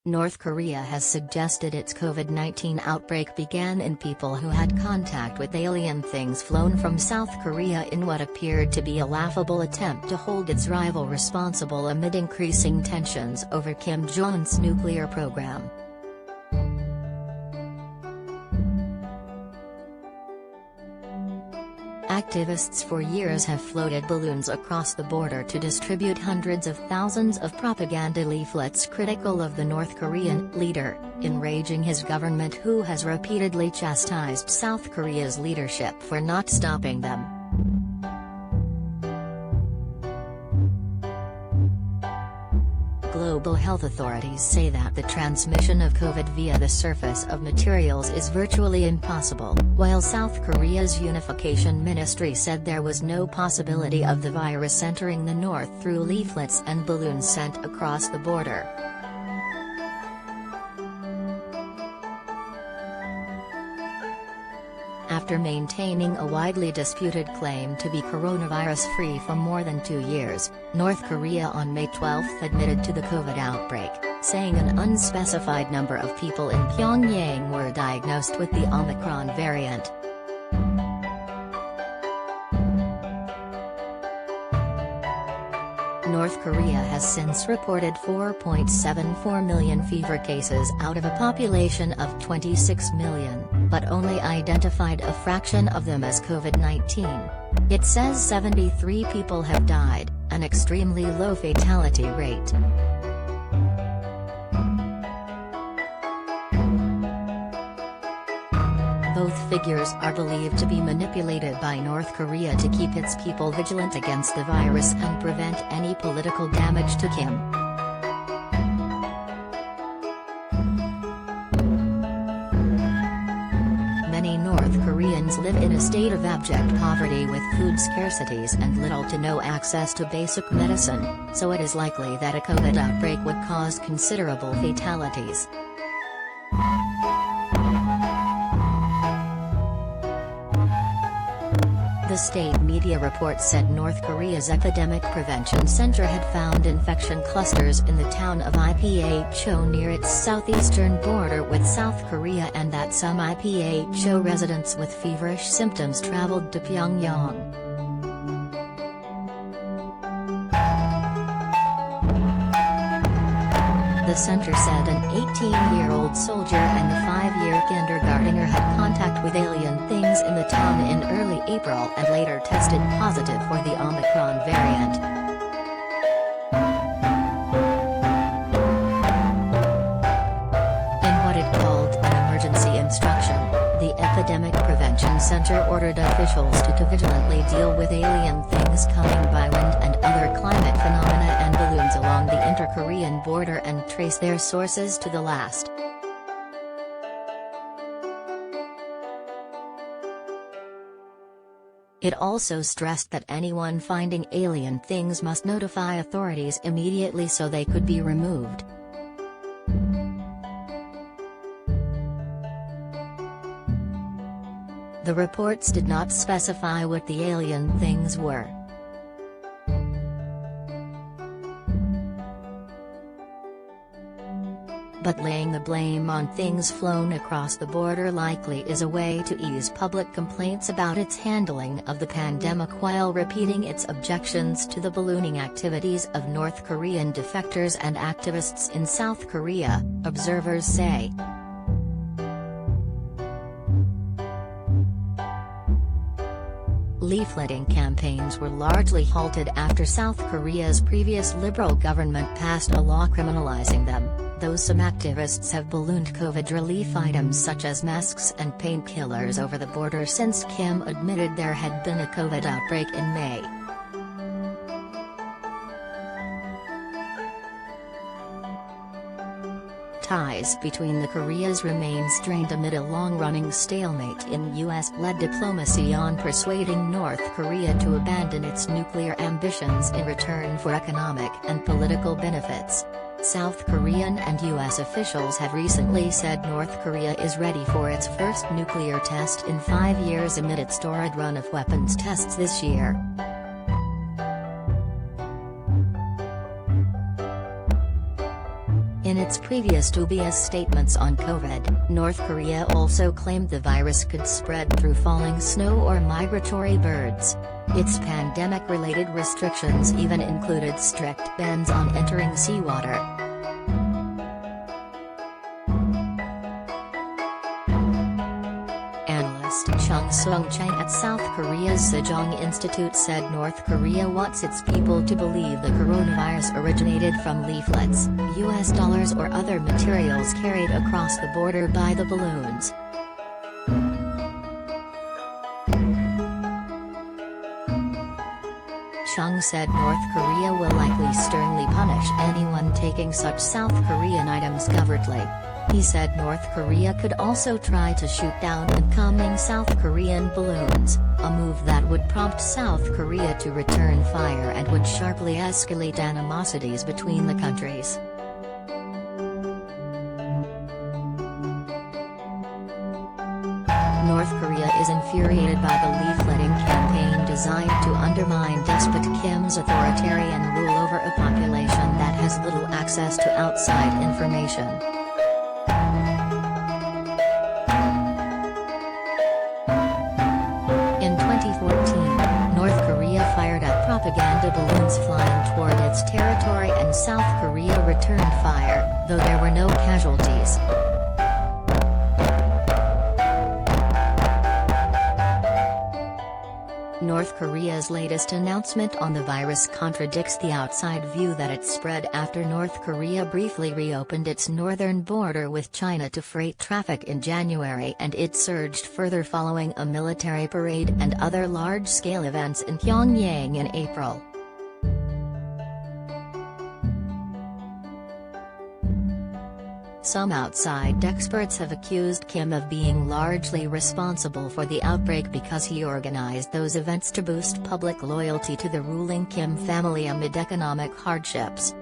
North Korea has suggested its COVID-19 outbreak began in people who had contact with alien things flown from South Korea in what appeared to be a laughable attempt to hold its rival responsible amid increasing tensions over Kim Jong Un's nuclear program. Activists for years have floated balloons across the border to distribute hundreds of thousands of propaganda leaflets critical of the North Korean leader, enraging his government, who has repeatedly chastised South Korea's leadership for not stopping them. Global health authorities say that the transmission of COVID via the surface of materials is virtually impossible, while South Korea's Unification Ministry said there was no possibility of the virus entering the north through leaflets and balloons sent across the border. After maintaining a widely disputed claim to be coronavirus-free for more than 2 years, North Korea on May 12 admitted to the COVID outbreak, saying an unspecified number of people in Pyongyang were diagnosed with the Omicron variant. North Korea has since reported 4.74 million fever cases out of a population of 26 million, but only identified a fraction of them as COVID-19. It says 73 people have died, an extremely low fatality rate. Both figures are believed to be manipulated by North Korea to keep its people vigilant against the virus and prevent any political damage to Kim. Many North Koreans live in a state of abject poverty with food scarcities and little to no access to basic medicine, so it is likely that a COVID outbreak would cause considerable fatalities. The state media report said North Korea's Epidemic Prevention Center had found infection clusters in the town of Ipho near its southeastern border with South Korea, and that some Ipho residents with feverish symptoms traveled to Pyongyang. The center said an 18-year-old soldier and a 5-year kindergartner had contact with alien things in the town in early April and later tested positive for the Omicron variant. In what it called an emergency instruction, the Epidemic Prevention Center ordered officials to vigilantly deal with alien things coming by wind and other climate phenomena and balloons along the inter-Korean border and trace their sources to the last. It also stressed that anyone finding alien things must notify authorities immediately so they could be removed. The reports did not specify what the alien things were. But laying the blame on things flown across the border likely is a way to ease public complaints about its handling of the pandemic while repeating its objections to the ballooning activities of North Korean defectors and activists in South Korea, observers say. Leafleting campaigns were largely halted after South Korea's previous liberal government passed a law criminalizing them, though some activists have ballooned COVID relief items such as masks and painkillers over the border since Kim admitted there had been a COVID outbreak in May. Ties between the Koreas remain strained amid a long-running stalemate in U.S.-led diplomacy on persuading North Korea to abandon its nuclear ambitions in return for economic and political benefits. South Korean and U.S. officials have recently said North Korea is ready for its first nuclear test in 5 years amid its torrid run of weapons tests this year. In its previous dubious statements on COVID, North Korea also claimed the virus could spread through falling snow or migratory birds. Its pandemic-related restrictions even included strict bans on entering seawater. Analyst Chung Sung-chang at South Korea's Sejong Institute said North Korea wants its people to believe the coronavirus originated from leaflets, US dollars or other materials carried across the border by the balloons. Chung said North Korea will likely sternly punish anyone taking such South Korean items covertly. He said North Korea could also try to shoot down incoming South Korean balloons, a move that would prompt South Korea to return fire and would sharply escalate animosities between the countries. North Korea is infuriated by the leafletting campaign designed to undermine despot Kim's authoritarian rule over a population that has little access to outside information. In 2014, North Korea fired at propaganda balloons flying toward its territory and South Korea returned fire, though there were no casualties. North Korea's latest announcement on the virus contradicts the outside view that it spread after North Korea briefly reopened its northern border with China to freight traffic in January, and it surged further following a military parade and other large-scale events in Pyongyang in April. Some outside experts have accused Kim of being largely responsible for the outbreak because he organized those events to boost public loyalty to the ruling Kim family amid economic hardships.